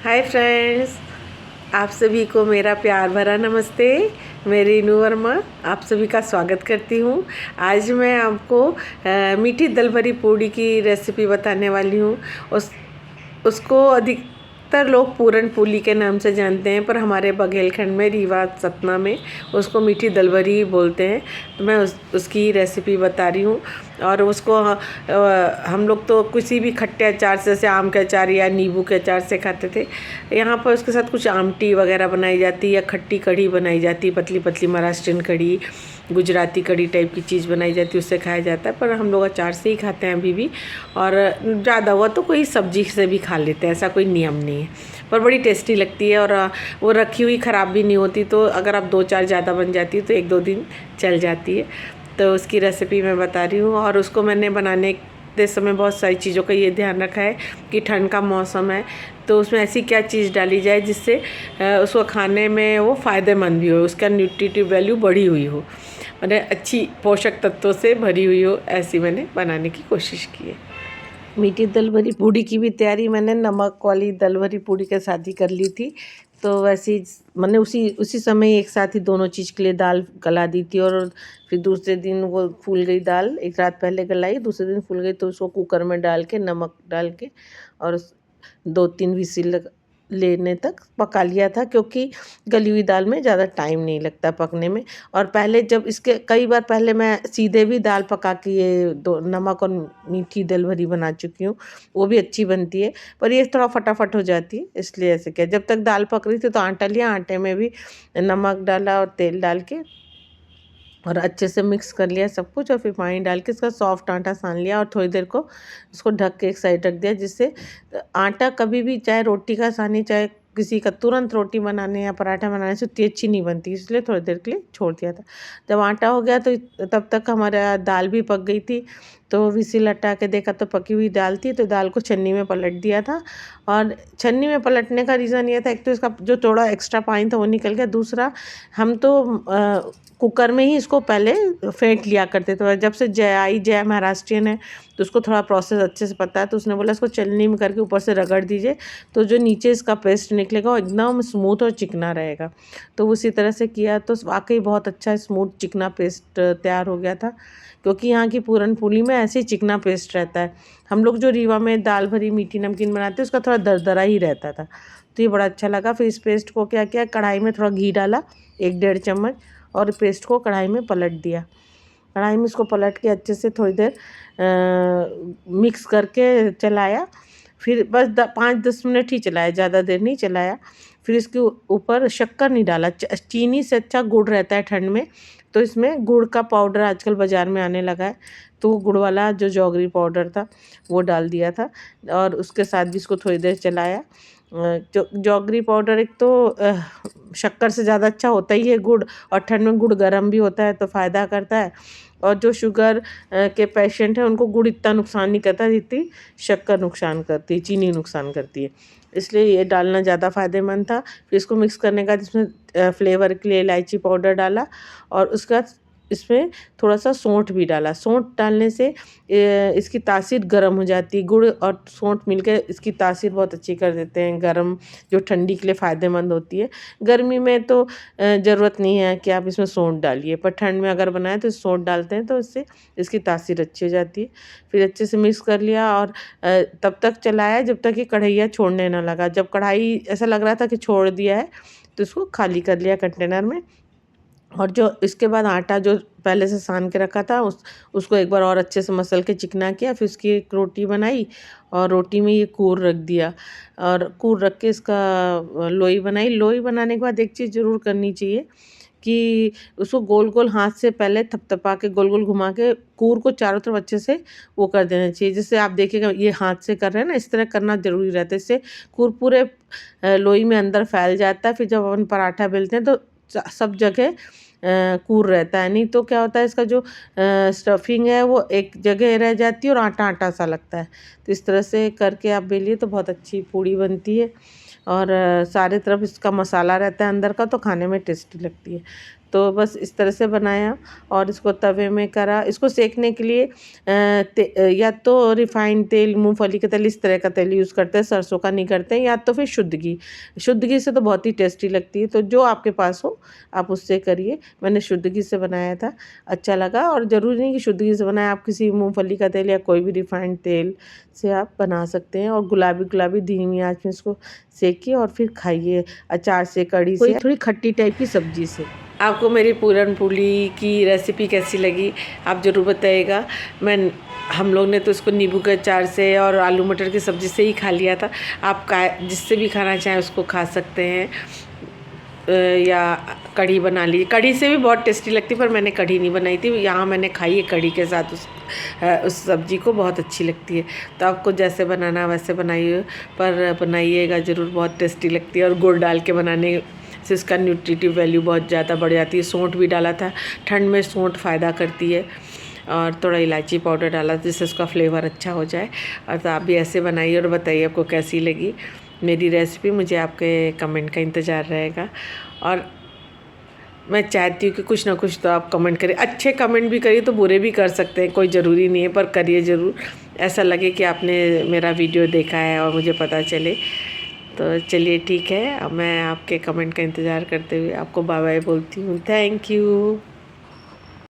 Hi friends, आप सभी को मेरा प्यार भरा नमस्ते। मैं रीनू वर्मा आप सभी का स्वागत करती हूँ। आज मैं आपको मीठी दल भरी पूड़ी की रेसिपी बताने वाली हूँ। उसको अधिकतर लोग पूरन पोली के नाम से जानते हैं, पर हमारे बघेलखंड में, रीवा, सतना में उसको मीठी दल भरी ही बोलते हैं। तो मैं उसकी रेसिपी बता रही हूँ। और उसको हम लोग तो किसी भी खट्टे अचार से, जैसे आम के अचार या नींबू के अचार से खाते थे। यहाँ पर उसके साथ कुछ आमटी वगैरह बनाई जाती है या खट्टी कढ़ी बनाई जाती है, पतली पतली महाराष्ट्रियन कढ़ी, गुजराती कढ़ी टाइप की चीज़ बनाई जाती है, उससे खाया जाता है। पर हम लोग अचार से ही खाते हैं अभी भी। और ज़्यादा हुआ तो कोई सब्जी से भी खा लेते हैं, ऐसा कोई नियम नहीं है। पर बड़ी टेस्टी लगती है और वो रखी हुई ख़राब भी नहीं होती। तो अगर आप 2-4 ज़्यादा बन जाती है तो 1-2 दिन चल जाती है। तो उसकी रेसिपी मैं बता रही हूँ। और उसको मैंने बनाने के समय बहुत सारी चीज़ों का ये ध्यान रखा है कि ठंड का मौसम है, तो उसमें ऐसी क्या चीज़ डाली जाए जिससे उसको खाने में वो फ़ायदेमंद भी हो, उसका न्यूट्रिटिव वैल्यू बढ़ी हुई हो, मैंने अच्छी पोषक तत्वों से भरी हुई हो। ऐसी मैंने बनाने की कोशिश की है। मीठी दल भरी पूड़ी की भी तैयारी मैंने नमक वाली दल भरी पूड़ी के साथ ही कर ली थी। तो वैसे ही मैंने उसी उसी समय एक साथ ही दोनों चीज़ के लिए दाल गला दी थी। और फिर दूसरे दिन वो फूल गई दाल, एक रात पहले गलाई, दूसरे दिन फूल गई, तो उसको कुकर में डाल के, नमक डाल के और 2-3 विसिल लेने तक पका लिया था, क्योंकि गली हुई दाल में ज़्यादा टाइम नहीं लगता पकने में। और पहले जब इसके कई बार पहले मैं सीधे भी दाल पका के ये दो नमक और मीठी दल भरी बना चुकी हूँ, वो भी अच्छी बनती है। पर ये थोड़ा फटाफट हो जाती है, इसलिए ऐसे किया। जब तक दाल पक रही थी तो आटा लिया, आटे में भी नमक डाला और तेल डाल के और अच्छे से मिक्स कर लिया सब कुछ। और फिर पानी डाल के इसका सॉफ्ट आटा सान लिया और थोड़ी देर को इसको ढक के एक साइड रख दिया, जिससे आटा कभी भी, चाहे रोटी का सानी, चाहे किसी का तुरंत रोटी बनाने या पराठा बनाने से उतनी अच्छी नहीं बनती, इसलिए थोड़ी देर के लिए छोड़ दिया था। जब आटा हो गया तो तब तक हमारा दाल भी पक गई थी। तो विसिल हटा के देखा तो पकी हुई दाल थी, तो दाल को छन्नी में पलट दिया था। और छन्नी में पलटने का रीज़न ये था, एक तो इसका जो थोड़ा एक्स्ट्रा पानी था वो निकल गया, दूसरा हम तो कुकर में ही इसको पहले फेंट लिया करते थे। जब से जय आई, जय महाराष्ट्रियन है तो उसको थोड़ा प्रोसेस अच्छे से पता है, तो उसने बोला इसको छलनी में करके ऊपर से रगड़ दीजिए, तो जो नीचे इसका पेस्ट निकलेगा वो एकदम स्मूथ और चिकना रहेगा। तो उसी तरह से किया तो वाकई बहुत अच्छा स्मूथ चिकना पेस्ट तैयार हो गया था, क्योंकि यहाँ की पूरन पोली में ऐसे ही चिकना पेस्ट रहता है। हम लोग जो रीवा में दाल भरी मीठी नमकीन बनाते हैं उसका थोड़ा दरदरा ही रहता था। तो ये बड़ा अच्छा लगा। फिर इस पेस्ट को क्या किया, कढ़ाई में थोड़ा घी डाला, 1-1.5 चम्मच, और पेस्ट को कढ़ाई में पलट दिया। कढ़ाई में इसको पलट के अच्छे से थोड़ी देर मिक्स करके चलाया। फिर बस 5-10 मिनट ही चलाया, ज़्यादा देर नहीं चलाया। फिर इसके ऊपर शक्कर नहीं डाला, चीनी से अच्छा गुड़ रहता है ठंड में, तो इसमें गुड़ का पाउडर आजकल बाज़ार में आने लगा है, तो गुड़ वाला जो जौगरी पाउडर था वो डाल दिया था। और उसके साथ भी इसको थोड़ी देर चलाया। जो जौगरी पाउडर एक तो शक्कर से ज़्यादा अच्छा होता ही है गुड़, और ठंड में गुड़ गर्म भी होता है तो फ़ायदा करता है। और जो शुगर के पेशेंट हैं उनको गुड़ इतना नुकसान नहीं करता जितनी शक्कर नुकसान करती है, चीनी नुकसान करती है, इसलिए ये डालना ज़्यादा फ़ायदेमंद था। फिर इसको मिक्स करने का, जिसमें फ्लेवर के लिए इलायची पाउडर डाला, और उसके बाद इसमें थोड़ा सा सौंठ भी डाला। सौंठ डालने से इसकी तासीर गर्म हो जाती है। गुड़ और सौंठ मिलकर इसकी तासीर बहुत अच्छी कर देते हैं, गर्म, जो ठंडी के लिए फ़ायदेमंद होती है। गर्मी में तो ज़रूरत नहीं है कि आप इसमें सौंठ डालिए, पर ठंड में अगर बनाएं तो सौंठ डालते हैं तो इससे इसकी तासीर अच्छी हो जाती है। फिर अच्छे से मिक्स कर लिया और तब तक चलाया जब तक कि कढ़ैया छोड़ने ना लगा। जब कढ़ाई ऐसा लग रहा था कि छोड़ दिया है तो इसको खाली कर लिया कंटेनर में। और जो इसके बाद आटा जो पहले से सान के रखा था उसको एक बार और अच्छे से मसल के चिकना किया। फिर उसकी एक रोटी बनाई और रोटी में ये कूर रख दिया, और कूर रख के इसका लोई बनाई। लोई बनाने के बाद एक चीज़ ज़रूर करनी चाहिए कि उसको गोल गोल हाथ से पहले थपथपा के गोल गोल घुमा के कूर को चारों तरफ अच्छे से वो कर देना चाहिए। जैसे आप देखिएगा ये हाथ से कर रहे हैं ना, इस तरह करना ज़रूरी रहता है, इससे कूर पूरे लोई में अंदर फैल जाता है। फिर जब अपन पराठा बेलते हैं तो सब जगह कूर रहता है, नहीं तो क्या होता है इसका जो स्टफिंग है वो एक जगह रह जाती है और आटा आटा सा लगता है। तो इस तरह से करके आप बेलिए तो बहुत अच्छी पूड़ी बनती है, और सारे तरफ इसका मसाला रहता है अंदर का, तो खाने में टेस्टी लगती है। तो बस इस तरह से बनाया और इसको तवे में करा। इसको सेकने के लिए या तो रिफाइंड तेल, मूंगफली का तेल, इस तरह का तेल यूज़ करते हैं, सरसों का नहीं करते हैं, या तो फिर शुद्ध घी। शुद्ध घी से तो बहुत ही टेस्टी लगती है, तो जो आपके पास हो आप उससे करिए। मैंने शुद्ध घी से बनाया था, अच्छा लगा। और ज़रूरी नहीं कि शुद्ध घी से बनाए, आप किसी मूंगफली का तेल या कोई भी रिफाइंड तेल से आप बना सकते हैं। और गुलाबी गुलाबी धीमी आंच में इसको सेकिए और फिर खाइए, अचार से, कढ़ी से, थोड़ी खट्टी टाइप की सब्जी से। आपको मेरी पूरन पोली की रेसिपी कैसी लगी आप ज़रूर बताइएगा। हम लोग ने तो इसको नींबू के अचार से और आलू मटर की सब्ज़ी से ही खा लिया था। आप जिससे भी खाना चाहें उसको खा सकते हैं, या कढ़ी बना ली। कढ़ी से भी बहुत टेस्टी लगती, पर मैंने कढ़ी नहीं बनाई थी, यहाँ मैंने खाई है कढ़ी के साथ उस सब्ज़ी को, बहुत अच्छी लगती है। तो आपको जैसे बनाना वैसे बनाइए, पर बनाइएगा ज़रूर, बहुत टेस्टी लगती है। और गुड़ डाल के बनाने से इसका न्यूट्रिटिव वैल्यू बहुत ज़्यादा बढ़ जाती है। सौंठ भी डाला था, ठंड में सौंठ फ़ायदा करती है, और थोड़ा इलायची पाउडर डाला जिससे उसका फ्लेवर अच्छा हो जाए। और तो आप भी ऐसे बनाइए और बताइए आपको कैसी लगी मेरी रेसिपी। मुझे आपके कमेंट का इंतज़ार रहेगा, और मैं चाहती हूँ कि कुछ ना कुछ तो आप कमेंट करें। अच्छे कमेंट भी करिए, तो बुरे भी कर सकते हैं, कोई ज़रूरी नहीं है, पर करिए ज़रूर, ऐसा लगे कि आपने मेरा वीडियो देखा है और मुझे पता चले। तो चलिए ठीक है, अब मैं आपके कमेंट का इंतज़ार करते हुए आपको बाय बाय बोलती हूँ। Thank you.